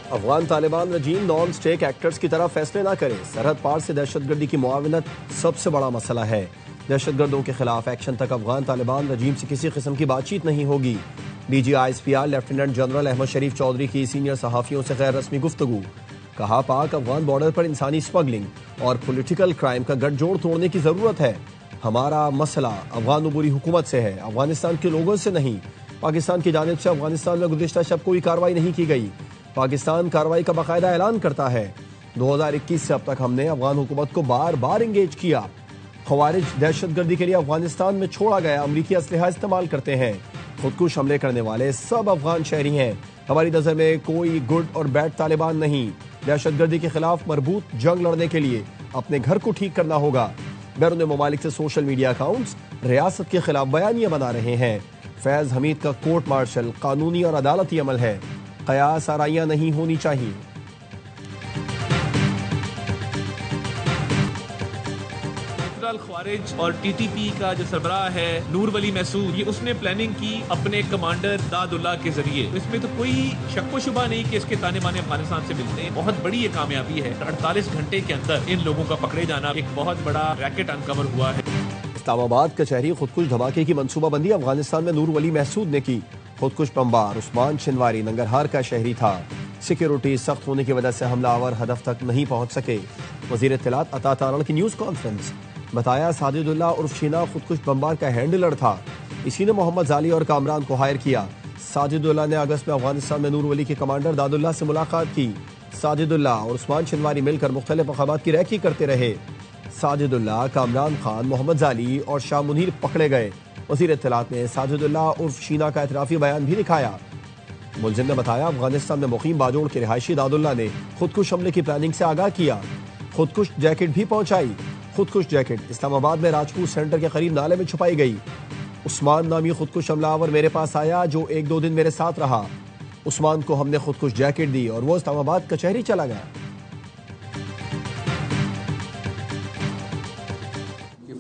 Afghan Taliban regime non state actors की तरह फैसले ना करे। सरहद पार से दहशतगर्दी की मुआवनत सबसे बड़ा मसला है। दहशतगर्दों के खिलाफ एक्शन तक अफगान तालिबान रजीम से किसी किस्म की बातचीत नहीं होगी। DGISPR लेफ्टिनेंट जनरल अहमद शरीफ चौधरी की सीनियर सहाफियों से गैर रस्मी गुफ्तगू। कहा, पाक अफगान बॉर्डर पर इंसानी स्मगलिंग और पॉलिटिकल क्राइम का गठजोड़ तोड़ने की जरूरत है। हमारा मसला अफगान अबूरी हुकूमत से है, अफगानिस्तान के लोगों से नहीं। पाकिस्तान की जानिब से अफगानिस्तान में गुज़िश्ता शब कोई कार्रवाई नहीं की गई। पाकिस्तान कार्रवाई का बाकायदा ऐलान करता है। 2021 से अब तक हमने अफगान हुकूमत को बार बार इंगेज किया। खवारिज दहशतगर्दी के लिए अफगानिस्तान में छोड़ा गया अमरीकी असलहा इस्तेमाल करते हैं। खुदकुश हमले करने वाले सब अफगान शहरी हैं। हमारी नजर में कोई गुड और बैड तालिबान नहीं। दहशतगर्दी के खिलाफ मरबूत जंग लड़ने के लिए अपने घर को ठीक करना होगा। बैरून ममालिक से सोशल मीडिया अकाउंट्स रियासत के खिलाफ बयानियां बना रहे हैं। फैज हमीद का कोर्ट मार्शल कानूनी और अदालती अमल है, कयास आराइयां नहीं होनी चाहिए। ख्वारिज और TTP का जो सरबराह है नूर वली महसूद, ये उसने प्लानिंग की अपने कमांडर दादुल्ला के जरिए। इसमें तो कोई शक व शुबा नहीं कि इसके ताने बाने अफगानिस्तान से मिलते हैं। बहुत बड़ी ये कामयाबी है। 48 घंटे के अंदर इन लोगों का पकड़े जाना एक बहुत बड़ा रैकेट अनकवर हुआ है। इस्लामाबाद कचहरी खुदकुश धमाके की मंसूबाबंदी अफगानिस्तान में नूर वली महसूद ने की। खुदकुश बमबार उस्मान शिनवारी नंगरहार का शहरी था। सिक्योरिटी सख्त होने की वजह से हमलावर हदफ तक नहीं पहुंच सके। वजीर इत्तलात अता तारण की न्यूज कॉन्फ्रेंस। बताया, साजिदुल्लाह उर्फ शीना खुदकुश बमबार का हैंडलर था। इसी ने मोहम्मद जाली और कामरान को हायर किया। साजिदुल्लाह ने अगस्त में अफगानिस्तान में नूर वली के कमांडर दादुल्लाह से मुलाकात की। साजिदुल्लाह और उस्मान शिनवारी मिलकर मुख्तलिफ मकामात की रैकी करते रहे। साजिदुल्लाह, कामरान खान, मोहम्मद जाली और शाह मुनीर पकड़े गए। वजीर इत्तलात ने साजिदुल्लाह उर्फ शीना का एतराफी बयान भी दिखाया। मुलजिम ने बताया, अफगानिस्तान में मुकीम बाजोड़ के रिहायशी दादुल्लाह ने खुदकुश हमले की प्लानिंग से आगाह किया। खुदकुश जैकेट भी पहुंचाई। खुदकुश जैकेट इस्लामाबाद में राजपूत सेंटर के करीब नाले में छुपाई गई। उस्मान नामी खुदकुश हमलावर मेरे पास आया, जो 1-2 दिन मेरे साथ रहा। उस्मान को हमने खुदकुश जैकेट दी और वो इस्लामाबाद कचहरी चला गया।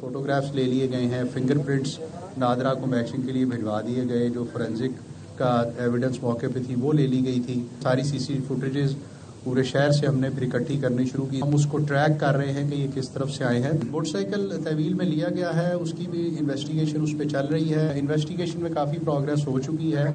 फोटोग्राफ्स ले लिए गए हैं, फिंगरप्रिंट्स नादरा को मैचिंग के लिए भिजवा दिए गए। जो फोरेंसिक का एविडेंस मौके पे थी वो ले ली गई थी। सारी CCTV फुटेजेस पूरे शहर से हमने फिर इकट्ठी करनी शुरू की। हम उसको ट्रैक कर रहे हैं कि ये किस तरफ से आए हैं। मोटरसाइकिल तहवील में लिया गया है, उसकी भी इन्वेस्टिगेशन उस पर चल रही है। इन्वेस्टिगेशन में काफ़ी प्रोग्रेस हो चुकी है।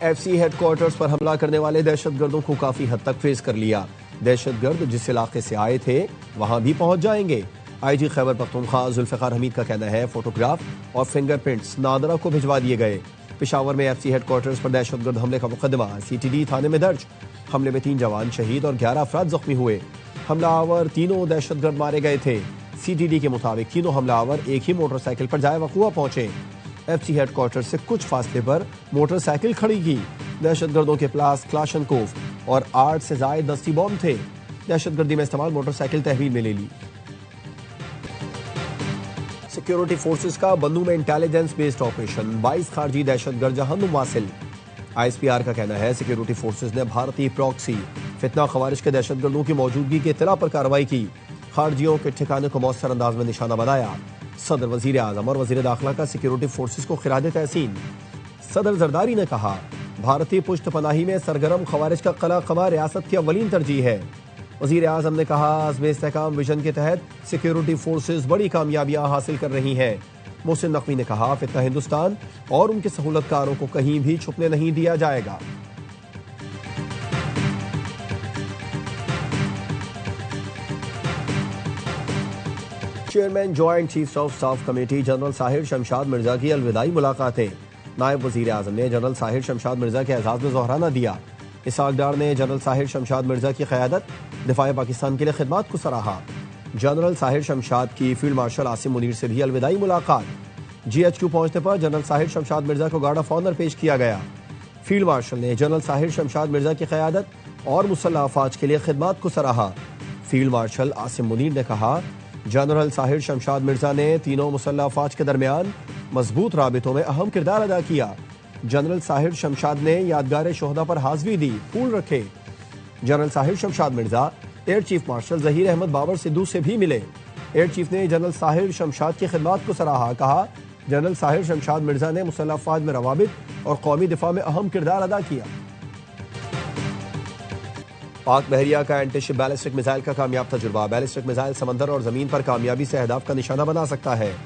FC हेडक्वार्टर्स पर हमला करने वाले दहशतगर्दों को काफी हद तक फेस कर लिया। दहशतगर्द जिस इलाके से आए थे वहां भी पहुंच जाएंगे। IG खैबर पख्तूनख्वा जुल्फिकार हमीद का कहना है, फोटोग्राफ और फिंगरप्रिंट्स नादरा को भिजवा दिए गए। पेशावर में FC हेडक्वार्टर्स पर दहशतगर्द हमले का मुकदमा CTD थाने में दर्ज। हमले में 3 जवान शहीद और 11 अफराद जख्मी हुए। हमलावर तीनों दहशतगर्द मारे गए थे। CTD के मुताबिक तीनों हमलावर एक ही मोटरसाइकिल पर जाए वकुआ पहुंचे। FC हेडक्वार्टर से कुछ फासले पर मोटरसाइकिल खड़ी की। दहशतगर्दों के पास क्लाशनकोफ और 8 से ज्यादा दस्ती बॉम्ब थे। दहशतगर्दी में इस्तेमाल मोटरसाइकिल तहवील में ले ली। सिक्योरिटी फोर्सेस का बंदू में इंटेलिजेंस बेस्ड ऑपरेशन, 22 खारजी दहशतगर्द जहन्नुम वासिल। ISPR का कहना है, सिक्योरिटी फोर्सेस ने भारतीय प्रॉक्सी फितना खवारिज के दहशतगर्दों की मौजूदगी की इत्तला पर कार्रवाई की। खारजियों के ठिकाने को मौसर अंदाज में निशाना बनाया। सदर, वजीर आजम और वजीर दाखिला का सिक्योरिटी फोर्सेस को खिराज तहसीन। सदर जरदारी ने कहा, भारतीय पुष्ट पनाही में सरगर्म खवारिज का कला कमा रियासत की अव्वलीन तरजीह है। वजीर आजम ने कहा, आज़म इस्तेहकाम विजन के तहत सिक्योरिटी फोर्सेस बड़ी कामयाबियां हासिल कर रही हैं। मोहसिन नकवी ने कहा, फितना हिंदुस्तान और उनके सहूलतकारों को कहीं भी छुपने नहीं दिया जाएगा। Chairman joint chiefs of staff committee general Sahir Shamshad Mirza की अलविदाई मुलाकातें। नायब वजीर आजम ने जनरल साहिर शमशाद मिर्जा के एजाज में जोहराना दिया। इसहाक डार ने जनरल साहिर शमशाद मिर्जा की क़यादत दिफाए पाकिस्तान के लिए खिदमत को सराहा। जनरल साहिर शमशाद की फील्ड मार्शल आसिम मुनीर से भी अलविदाई मुलाकात। GHQ पहुंचने पर जनरल साहिर शमशाद मिर्जा को गार्ड ऑफ ऑनर पेश किया गया। फील्ड मार्शल ने जनरल साहिर शमशाद मिर्जा की क़यादत और मुसल्लह अफवाज के लिए खिदमत को सराहा। फील्ड मार्शल आसिम मुनीर ने कहा, जनरल साहिर शमशाद मिर्जा ने तीनों मुसल्लह अफवाज के दरमियान मजबूत राबितों में अहम किरदार अदा किया। जनरल साहिर शमशाद ने यादगार शोहदा पर हाज़िरी दी, फूल रखे। General Sahir Shamshad Mirza air chief marshal Zaheer Ahmed Babar Sidhu से भी मिले। एयर चीफ ने जनरल साहिर शमशाद की खिदमत को सराहा। कहा, जनरल साहिर शमशाद मिर्जा ने मुसल्लह अफवाज में रवाबित और कौमी दिफा में अहम किरदार अदा किया। पाक बहरिया का एंटी-शिप बैलिस्टिक मिसाइल का कामयाब तजुर्बा। बैलिस्टिक मिसाइल समंदर और जमीन पर कामयाबी से अहदाफ का निशाना बना सकता है।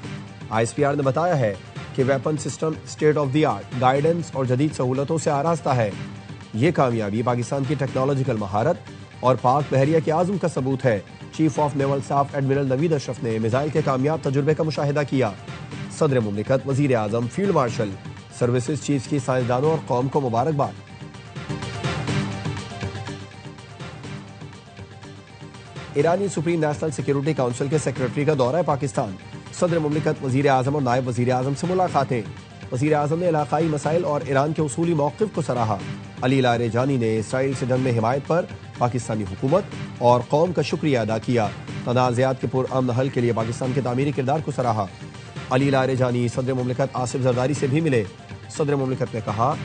ISPR ने बताया है कि weapon system state of the art, guidance और जदीद सहूलतों से आरास्ता है। ये कामयाबी पाकिस्तान की टेक्नोलॉजिकल महारत और पाक बहरिया के आज़म का सबूत है। Chief of naval staff admiral Naveed Ashraf ने मिसाइल के कामयाब तजुर्बे का मुशाहिदा किया। सदर मुमलिकत, वजीर आजम, फील्ड मार्शल, सर्विसेज चीफ की साइंसदानों और कौम को मुबारकबाद। ईरानी सुप्रीम नेशनल सिक्योरिटी काउंसिल के सेक्रेटरी का दौरा है पाकिस्तान। सदर मुमलिकत, वजीर आजम और नायब वजीर आजम से मुलाकातें। वजीर आजम ने इलाकाई मसाइल और ईरान के उसूली मौक़िफ़ को सराहा। अली लारेजानी ने इसराइल से जंग में हिमायत पर पाकिस्तानी हुकूमत और कौम का शुक्रिया अदा किया। तनाज़ात के पुरअमन हल के लिए पाकिस्तान के तामीरी किरदार को सराहा। अली लारेजानी सदर मुमलिकत आसिफ जरदारी से भी मिले। सदर मुमलिकत ने कहा,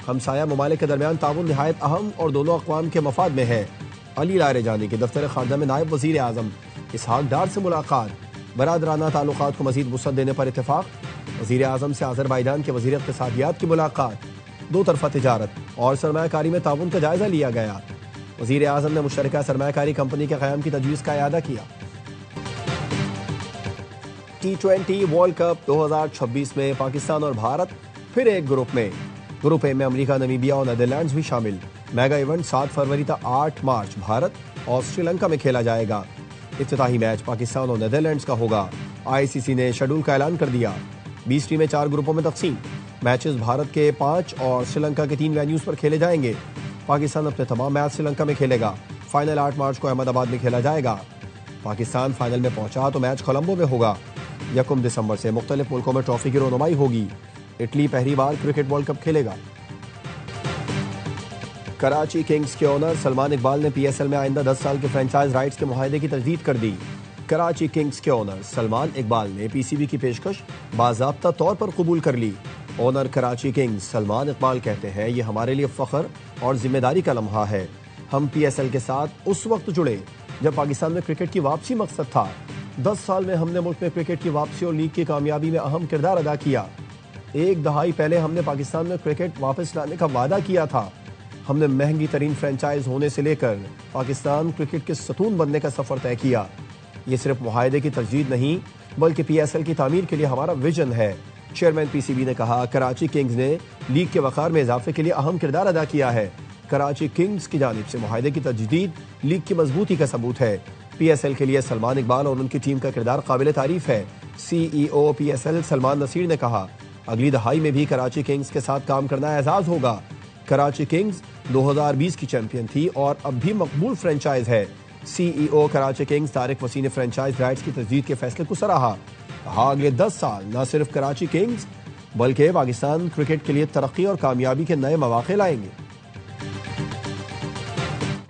हमसाया ममालिक के दरमियान ताउन निहायत अहम और दोनों अक़वाम के मफाद में है। अली लारेजानी के दफ्तर खारजा में नायब वजीर आजम इसहाक डार से मुलाकात। बरादराना ताल्लुकात को मजीद वुसअत देने पर इत्तेफाक। वजीर आजम से अज़रबैजान के वजीर इक़्तिसादियात की मुलाकात। दो तरफ़ा तिजारत और सरमायाकारी में ताउन का जायजा लिया गया। वजीर आजम ने मुश्तरका सरमायाकारी कंपनी के क़याम की तजवीज़ का इआदा किया। T20 वर्ल्ड कप 2026 में पाकिस्तान और भारत फिर एक ग्रुप में। ग्रुप ए में अमेरिका, नामीबिया और नीदरलैंड्स भी शामिल। मेगा इवेंट 7 फरवरी तक 8 मार्च भारत और श्रीलंका में खेला जाएगा। इफ्तिताही मैच पाकिस्तान और नीदरलैंड्स का होगा। ICC ने शेड्यूल का ऐलान कर दिया। 20 टीमें 4 ग्रुपों में तकसीम। मैचेस भारत के 5 और श्रीलंका के 3 वेन्यूज पर खेले जाएंगे। पाकिस्तान अपने तमाम मैच श्रीलंका में खेलेगा। फाइनल 8 मार्च को अहमदाबाद में खेला जाएगा। पाकिस्तान फाइनल में पहुंचा तो मैच कोलंबो में होगा। 1 दिसंबर से मुख्तलिफ मुल्कों में ट्रॉफी की रोनुमाई होगी। इटली पहली बार क्रिकेट वर्ल्ड कप खेलेगा। कराची किंग्स के ओनर सलमान इकबाल ने PSL में आइंदा 10 साल के फ्रेंचाइज राइट्स के मुआहदे की तजदीद कर दी। कराची किंग्स के ओनर सलमान इकबाल ने PCB की पेशकश बाज़ाब्ता तौर पर कबूल कर ली। ओनर कराची किंग्स सलमान इकबाल कहते हैं, ये हमारे लिए फ़ख्र और जिम्मेदारी का लम्हा है। हम PSL के साथ उस वक्त जुड़े जब पाकिस्तान में क्रिकेट की वापसी मकसद था। 10 साल में हमने मुल्क में क्रिकेट की वापसी और लीग की कामयाबी में अहम किरदार अदा किया। एक दहाई पहले हमने पाकिस्तान में क्रिकेट वापस लाने का वादा किया था। हमने महंगी तरीन फ्रेंचाइज होने से लेकर पाकिस्तान क्रिकेट के सतून बनने का सफ़र तय किया। ये सिर्फ मुआहदे की तजदीद नहीं बल्कि PSL की तामीर के लिए हमारा विजन है। चेयरमैन PCB ने कहा, कराची किंग्स ने लीग के वक़ार में इजाफे के लिए अहम किरदार अदा किया है। कराची किंग्स की जानिब से मुआहदे की तजदीद लीग की मजबूती का सबूत है। PSL के लिए सलमान इकबाल और उनकी टीम का किरदार काबिल तारीफ है। CEO PSL सलमान नसीर ने कहा, अगली दहाई में भी कराची किंग्स के साथ काम करना एजाज होगा। कराची किंग्स 2020 की चैंपियन थी और अब भी मकबूल फ्रेंचाइज है। CEO कराची किंग्स तारिक वसी ने फ्रेंचाइज राइट्स की तजदीद के फैसले को सराहा। कहा, अगले 10 साल न सिर्फ कराची किंग्स बल्कि पाकिस्तान क्रिकेट के लिए तरक्की और कामयाबी के नए मौके लाएंगे।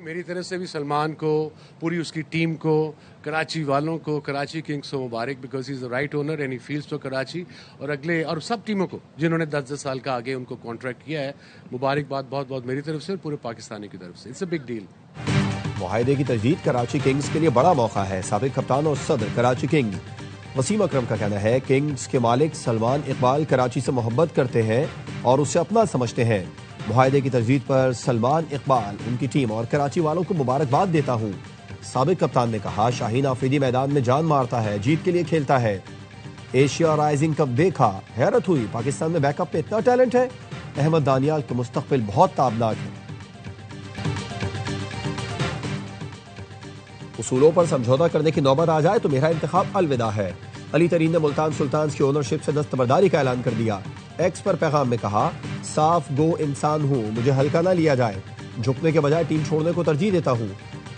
मेरी तरफ से भी सलमान को, पूरी उसकी टीम को, कराची वालों को, कराची किंग्स को मुबारक, because he is the right owner and he feels for Karachi. और अगले और सब टीमों को जिन्होंने 10-10 साल का आगे उनको कॉन्ट्रैक्ट किया है, मुबारकबाद बहुत बहुत मेरी तरफ से और पूरे पाकिस्तानी की तरफ से। It's a big deal. मुआहदे की तजदीद कराची किंग्स के लिए बड़ा मौका है। साबिक कप्तान और सदर कराची किंग्स वसीम अकरम का कहना है, किंग्स के मालिक सलमान इकबाल कराची से मोहब्बत करते हैं और उसे अपना समझते हैं। मुआहदे की तजदीद पर सलमान इकबाल, उनकी टीम और कराची वालों को मुबारकबाद देता हूँ। साबिक कप्तान ने कहा, शाहीन आफरीदी मैदान में जान मारता है, जीत के लिए खेलता है। एशिया राइजिंग कप देखा, हैरत हुई, पाकिस्तान में बैकअप में इतना टैलेंट है। अहमद दानियाल का मुस्तकबिल बहुत ताबनाक है। उसूलों पर समझौता करने की नौबत आ जाए तो मेरा इंतखाब अलविदा है। अली तरीन ने मुल्तान सुल्तान्स की ओनरशिप से दस्तबरदारी का ऐलान कर दिया। एक्स पर पैगाम में कहा, साफ गो इंसान हूँ, मुझे हल्का ना लिया जाए। झुकने के बजाय टीम छोड़ने को तरजीह देता हूँ।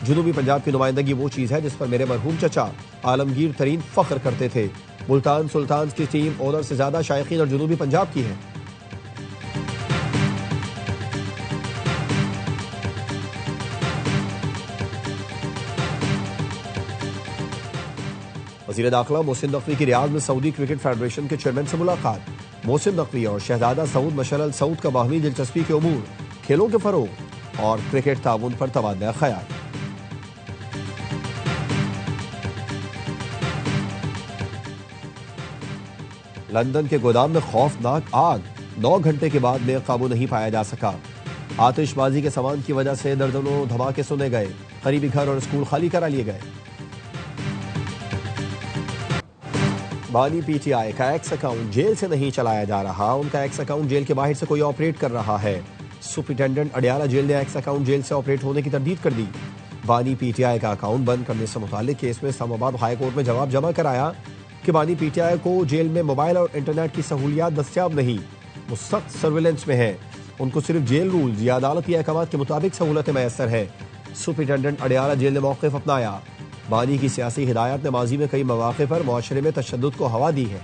जुनूबी पंजाब की नुमाइंदगी वो चीज़ है जिस पर मेरे मरहूम चचा आलमगीर तरीन फख्र करते थे। मुल्तान सुल्तान्स की टीम ओनर से ज़्यादा शायकीन और जुनूबी पंजाब की है। वज़ीर दाखिला मोहसिन नकवी की रियाद में सऊदी क्रिकेट फेडरेशन के चेयरमैन से मुलाकात। मोहसिन नकवी और शहजादा सऊद मशर अल सऊद का बाहमी दिलचस्पी के उमूर, खेलों के फरोग और क्रिकेट ताउन पर तबादला ख्याल। लंदन के गोदाम में खौफनाक आग, 9 घंटे के बाद में काबू नहीं पाया जा सका। आतिशबाजी के सामान की वजह से दर्जनों धमाके सुने गए, करीबी घर और स्कूल खाली करा लिए गए। बानी पीटीआई का एक्स अकाउंट जेल से नहीं चलाया जा रहा, उनका एक्स अकाउंट जेल के बाहर से कोई ऑपरेट कर रहा है। सुपरिटेंडेंट अडियाला जेल ने एक्स अकाउंट जेल से ऑपरेट होने की तरदीद कर दी। बानी पीटीआई का अकाउंट बंद करने से मुतालिक केस में इस्लामाबाद हाई कोर्ट में जवाब जमा कराया कि बानी पीटीआई को जेल में मोबाइल और इंटरनेट की सहूलियात दस्तियाब नहीं, वो सख्त सर्विलेंस में है, उनको सिर्फ जेल रूल्स या अदालती अहकाम के मुताबिक सहूलतें मैसर है। सुपरिटेंडेंट अडियाला जेल ने मौक़िफ़ अपनाया। बानी की सियासी हिदायत ने माजी में कई मौक़े पर मुआशरे में तशद्दुद को हवा दी है।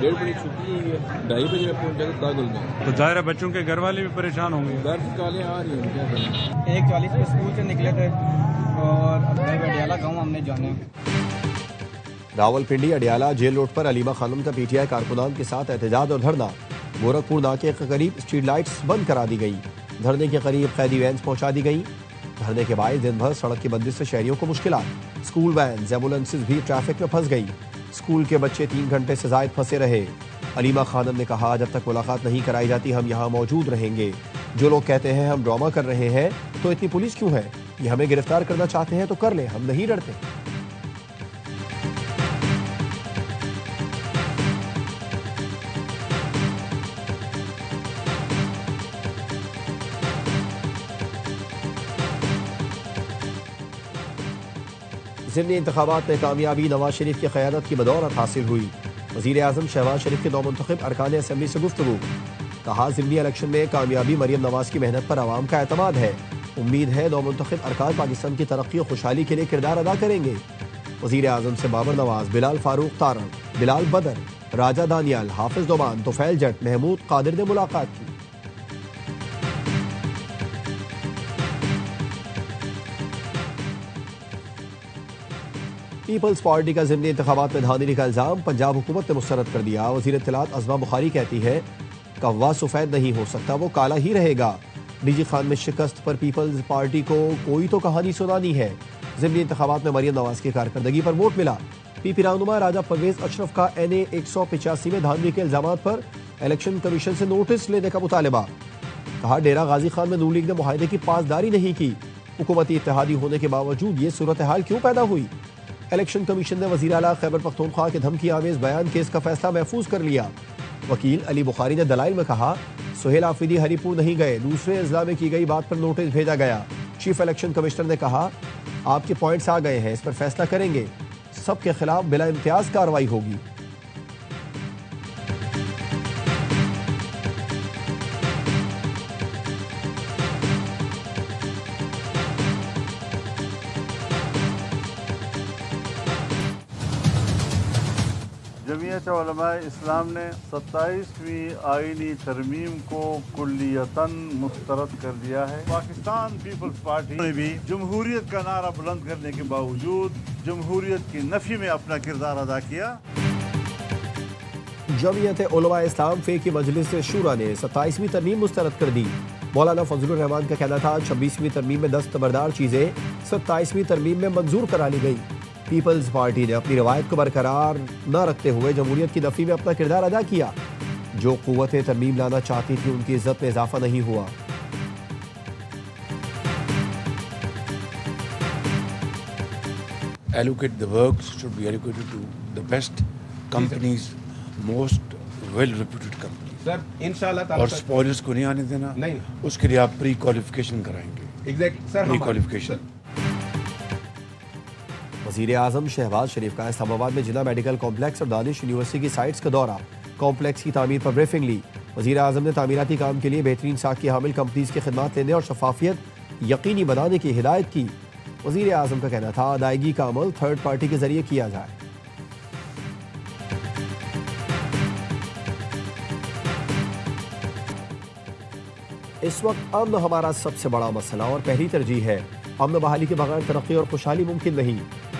बड़ी छुट्टी है, 2:30 बजे पहुंच जाएगा दागुल में, तो जाहिर है बच्चों के घर वाले भी परेशान होंगे। घर की कालें आ रही हैं, क्या करें। 1:40 पे स्कूल से निकले थे और अडियाला गाँव हमने जाने। रावलपिंडी अडियाला जेल रोड पर अलीमा खानम का पीटीआई कारकुनान के साथ एहतजाज और धरना। गोरखपुर नाके के करीब स्ट्रीट लाइट्स बंद करा दी गई, धरने के करीब कैदी वैन्स पहुंचा दी गई। धरने के बाद दिन भर सड़क की बंदिश से शहरियों को मुश्किलात, स्कूल वैन एम्बुलेंसेज भी ट्रैफिक में फंस गई। स्कूल के बच्चे 3 घंटे से जायद फंसे रहे। अलीमा खानम ने कहा, जब तक मुलाकात नहीं कराई जाती हम यहाँ मौजूद रहेंगे। जो लोग कहते हैं हम ड्रामा कर रहे हैं तो इतनी पुलिस क्यों है, ये हमें गिरफ्तार करना चाहते हैं तो कर ले, हम नहीं डरते। ज़िमनी इंतखाबात में कामयाबी, नवाज शरीफ की क़यादत की बदौलत हासिल हुई। वज़ीर आज़म शहबाज शरीफ के नौमुंतखब अरकान असम्बली से गुफ्तगू। कहा, ज़िमनी इलेक्शन में कामयाबी मरियम नवाज की मेहनत पर आवाम का एतमाद है। उम्मीद है नौमुंतखब अरकान पाकिस्तान की तरक्की और खुशहाली के लिए किरदार अदा करेंगे। वज़ीर आज़म से बाबर नवाज, बिलाल फारूक तारण, बिलाल बदर, राजा दानियाल, हाफिज दोमान, तुफैल जट, महमूद कादिर ने मुलाकात की। पीपल्स पार्टी का ज़िमनी इंतखाबात में धांधली का इल्ज़ाम पंजाब हुकूमत ने मुस्तरद कर दिया। वज़ीर इत्तलात अज़मा बुखारी कहती है, कव्वा सफ़ेद नहीं हो सकता, वो काला ही रहेगा। डीजी खान में शिकस्त पर पीपल्स पार्टी को कोई तो कहानी सुनानी है। ज़िमनी इंतखाबात में मरियम नवाज की कारकर्दगी पर वोट मिला। पीपी रहनुमा राजा परवेज अशरफ का NA 185 में धांधली के इल्ज़ाम पर इलेक्शन कमीशन से नोटिस लेने का मुतालबा। कहा, डेरा गाजी खान में नून लीग ने मुआहदे की पासदारी नहीं की, हुकूमती इत्तेहादी होने के बावजूद ये सूरत हाल क्यों पैदा हुई। इलेक्शन कमीशन ने वज़ीर आला खैबर पख्तूनख्वा के धमकी आमेज बयान केस का फैसला महफूज कर लिया। वकील अली बुखारी ने दलाइल में कहा, सुहेल आफरीदी हरीपुर नहीं गए, दूसरे अजला में की गई बात पर नोटिस भेजा गया। चीफ इलेक्शन कमिश्नर ने कहा, आपके पॉइंट्स आ गए हैं, इस पर फैसला करेंगे, सबके खिलाफ बिला इम्तियाज कार्रवाई होगी। जमीयत उलमा इस्लाम ने 27वीं आईनी तरमीम को कुल्लियतन मुस्तरद कर दिया है। पाकिस्तान पीपल्स पार्टी ने भी जमहूरियत का नारा बुलंद करने के बावजूद जमहूरियत की नफी में अपना किरदार अदा किया। जमीयत उलमा इस्लाम फे की मजलिस शूरा ने 27वीं तरमीम मुस्तरद कर दी। मौलाना फजलुर रहमान का कहना था, 26वीं तरमीम में दस्तबरदार चीजें 27वीं तरमीम में मंजूर करा ली गई। पीपल्स पार्टी ने अपनी रवायत को बरकरार न रखते हुए जमहूरियत की नफी में अपना किरदार अदा किया। जो कुव्वतें तरमीम लाना चाहती थी उनकी इज्जत में इजाफा नहीं हुआ। Allocate the works should be allocated to the best companies, most well-reputed companies. Sir इंशाल्लाह और स्पॉयलर्स को नहीं आने देना, नहीं, उसके लिए आप प्री क्वालिफिकेशन कराएंगे। Exact sir, pre qualification. वज़ीर आज़म शहबाज शरीफ का इस्लामाबाद में जिला मेडिकल कॉम्प्लेक्स और दानिश यूनिवर्सिटी की साइट्स का दौरा, कॉम्प्लेक्स की तामीर पर ब्रीफिंग ली। वज़ीर आज़म ने तामीराती काम के लिए बेहतरीन साख की हामिल कंपनीज की खिदमत लेने और शफाफियत यकीनी बनाने की हिदायत की। वज़ीर आज़म का कहना था, अदायगी का अमल थर्ड पार्टी के जरिए किया जाए। इस वक्त अमन हमारा सबसे बड़ा मसला और पहली तरजीह है। अमन बहाली के बगैर तरक्की और खुशहाली मुमकिन नहीं।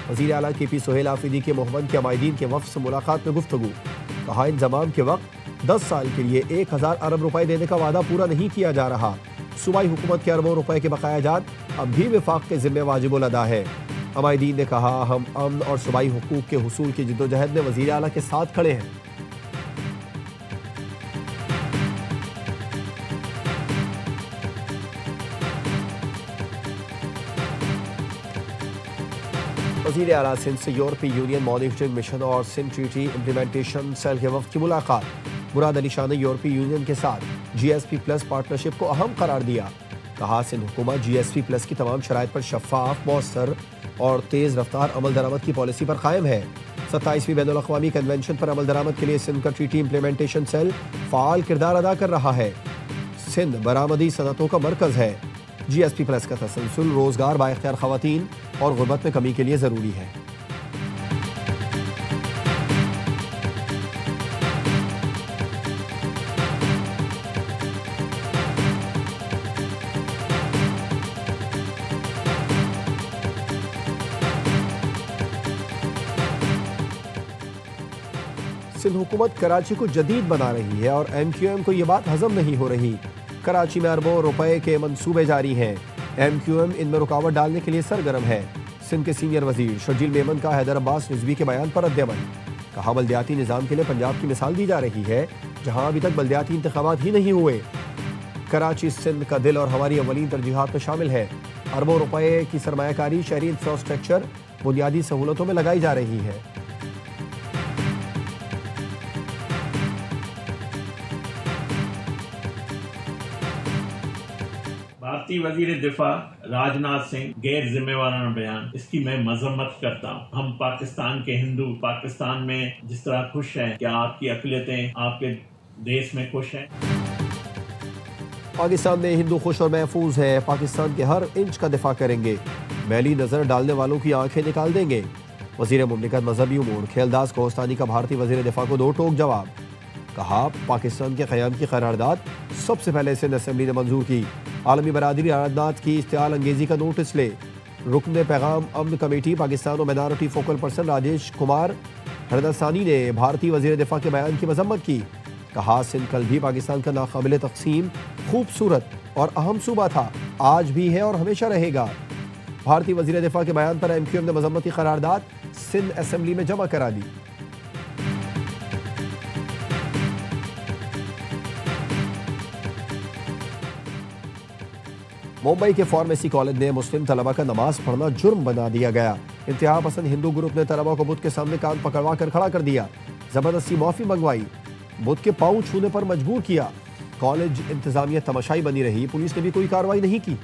वज़ीर आला KP सुहेल आफरीदी के मोहम्मद के अमायदीन के वफ़द से मुलाकात में गुफ्तगू। कहा, इंज़माम के वक्त 10 साल के लिए 1000 अरब रुपए देने का वादा पूरा नहीं किया जा रहा। सूबाई हुकूमत के अरबों रुपए के बकाया जात अब भी विफाक के जिम्मे वाजिबुल अदा है। अमायदीन ने कहा, हम अमन और सूबाई हुकूक के हुसूल की जिद्दोजहद में वज़ीर आला के साथ खड़े हैं। वज़ीर आला सिंध से यूरोपीय यूनियन मॉनिटरिंग मिशन और सिंध ट्रीटी इम्प्लीमेंटेशन सेल के वफ़द की मुलाकात। मुराद अली शाह ने यूरोपीय यूनियन के साथ GSP प्लस पार्टनरशिप को अहम करार दिया। कहा, सिंध हुकूमत GSP प्लस की तमाम शराइत पर शफाफ, मौसर और तेज़ रफ्तार अमल दरामद की पॉलिसी पर कायम है। 27वीं बैनुल अक़वामी कन्वेंशन पर अमल दरामद के लिए सिंध का ट्रीटी इम्प्लीमेंटेशन सेल फ़ाल किरदार अदा कर रहा है। सिंध बरामदी सनतों का मरकज़ है। GSP प्लस का तसलसल रोज़गार, बाइख्तियार ख़वातीन और गुर्बत में कमी के लिए ज़रूरी है। सिंध हुकूमत कराची को जदीद बना रही है और MQM को यह बात हजम नहीं हो रही। कराची में अरबों रुपए के मंसूबे जारी हैं। MQM इनमें रुकावट डालने के लिए सरगर्म है। सिंध के सीनियर वजीर शर्जील मेमन का हैदर अब्बास रिजवी के बयान पर रद्द-ए-अमल। कहा, बल्दियाती निज़ाम के लिए पंजाब की मिसाल दी जा रही है, जहां अभी तक बल्दियाती इंतखाबात ही नहीं हुए। कराची सिंध का दिल और हमारी अवलीन तरजीहात में शामिल है। अरबों रुपए की सरमायाकारी शहरी इंफ्रास्ट्रक्चर, बुनियादी सहूलतों में लगाई जा रही है। भारतीय वजीर दिफा राजनाथ सिंह गैर जिम्मेवाराना बयान, इसकी मैं मजम्मत करता हूँ। हम पाकिस्तान के हिंदू पाकिस्तान में जिस तरह खुश हैं, क्या आपकी अक़लियतें आपके देश में खुश हैं? पाकिस्तान में हिंदू खुश और महफूज है। पाकिस्तान के हर इंच का दिफा करेंगे। मैली नजर डालने वालों की आंखें निकाल देंगे। वजीर मुमलिकत मजहबी उमूर खेलदास कोहस्तानी का भारतीय वजीर दिफा को दो टोक जवाब। कहा, पाकिस्तान के क़याम की करारदाद सबसे पहले सिंध असेंबली ने मंजूर की। आलमी बरादरी आराधनात की इश्तियाल अंगेजी का नोटिस ले। रुकन पैगाम अमन कमेटी पाकिस्तान और minority focal person Rajesh Kumar Hardasani ने भारतीय वजीर दिफा के बयान की मजम्मत की। कहा, सिंध कल भी पाकिस्तान का नाकाबिल तक़सीम, खूबसूरत और अहम सूबा था, आज भी है और हमेशा रहेगा। भारतीय वजीर दिफा के बयान पर MQM ने मजम्मती करारदाद सिंध असेंबली में जमा करा दी। मुंबई के फार्मेसी कॉलेज में मुस्लिम तलबा का नमाज पढ़ना जुर्म बना दिया गया। इंतहा पसंद हिंदू ग्रुप ने तलबा को बुत के सामने कान पकड़वा कर खड़ा कर दिया। जबरदस्ती माफी मंगवाई, बुत के पांव छूने पर मजबूर किया। कॉलेज इंतजामिया तमाशाई बनी रही, पुलिस ने भी कोई कार्रवाई नहीं की।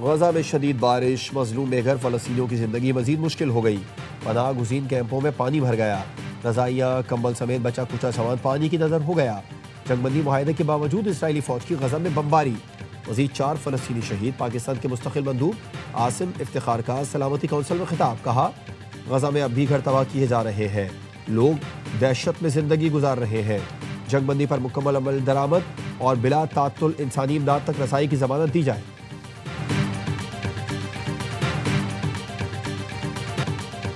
गजा में शदीद बारिश, मजलूम बेघर फलस्तीनियों की जिंदगी मजीद मुश्किल हो गई। पनाह गुज़ीन कैंपों में पानी भर गया। रजाइयाँ, कंबल समेत बचा कुचा सामान पानी की नजर हो गया। जंगबंदी मुआहदे के बावजूद इसराइली फौज की गजा में बमबारी। मजीद 4 फलस्तीनी शहीद। पाकिस्तान के मुस्तकिल मंदूब आसिम इफ्तिखार का सलामती कौंसिल में खिताब। कहा, गजा में अब भी घर तबाह किए जा रहे हैं, लोग दहशत में जिंदगी गुजार रहे हैं। जंगबंदी पर मुकम्मल अमल दरामद और बिला तातुल इंसानी इमदाद तक रसाई की जमानत दी जाए।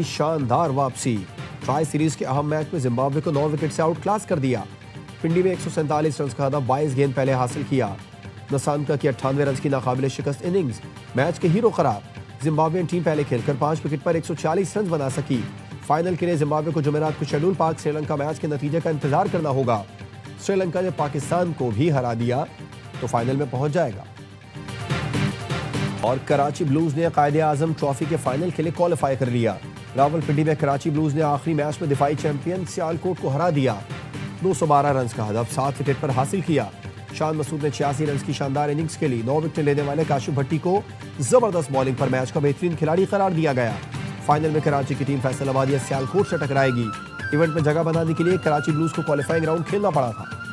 शानदार वापसी। ट्राई सीरीज के अहम मैच में जिम्बाब्वे को 9 विकेट से आउट क्लास कर दिया। पिंडी में 147 रन का 22 गेंद पहले हासिल किया। नसानका की 98 रन की नाकाबिले शिकस्त इनिंग्स मैच के हीरो करार। जिम्बाब्वेन टीम पहले खेलकर 5 विकेट पर 140 रन बना सकी। फाइनल के लिए जिम्बाब्वे को जुमेरात को शेड्यूल पाक श्रीलंका मैच के नतीजे का इंतजार करना होगा। श्रीलंका ने पाकिस्तान को भी हरा दिया तो फाइनल में पहुंच जाएगा। और कराची ब्लूज ने कायदे आजम ट्रॉफी के फाइनल के लिए क्वालिफाई कर लिया। रावलपिंडी में कराची ब्लूज ने आखिरी मैच में दिफाई चैंपियन सियालकोट को हरा दिया। 212 रन का हदफ 7 विकेट पर हासिल किया। शान मसूद ने 86 रन की शानदार इनिंग्स के लिए 9 विकेट लेने वाले काशिफ भट्टी को जबरदस्त बॉलिंग पर मैच का बेहतरीन खिलाड़ी करार दिया गया। फाइनल में कराची की टीम फैसलाबाद या सियालकोट से टकराएगी। इवेंट में जगह बनाने के लिए कराची ब्लूज को क्वालिफाइंग राउंड खेलना पड़ा था।